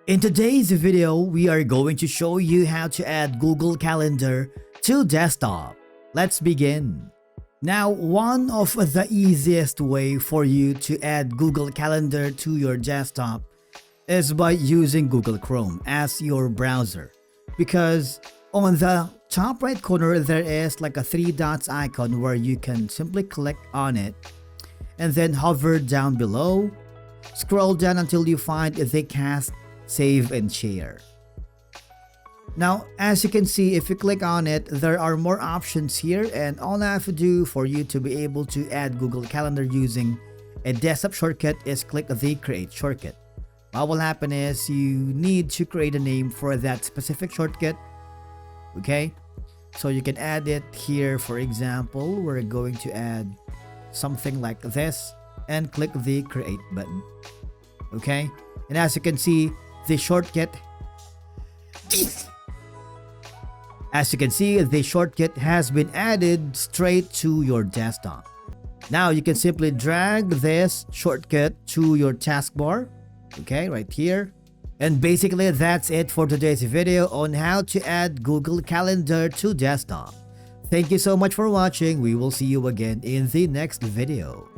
In today's video, we are going to show you how to add Google Calendar to desktop. Let's begin. Now, one of the easiest way for you to add Google Calendar to your desktop is by using Google Chrome as your browser. Because on the top right corner, there is like a three dots icon where you can simply click on it and then hover down below. Scroll down until you find the cast, save and share. Now, as you can see, if you click on it, there are more options here, and all I have to do for you to be able to add Google Calendar using a desktop shortcut is click the create shortcut. What will happen is you need to create a name for that specific shortcut. Okay, so you can add it here. For example, we're going to add something like this and click the create button. Okay, and as you can see, the shortcut has been added straight to your desktop. Now you can simply drag this shortcut to your taskbar, okay, right here. And basically that's it for today's video on how to add Google Calendar to desktop. Thank you so much for watching. We will see you again in the next video.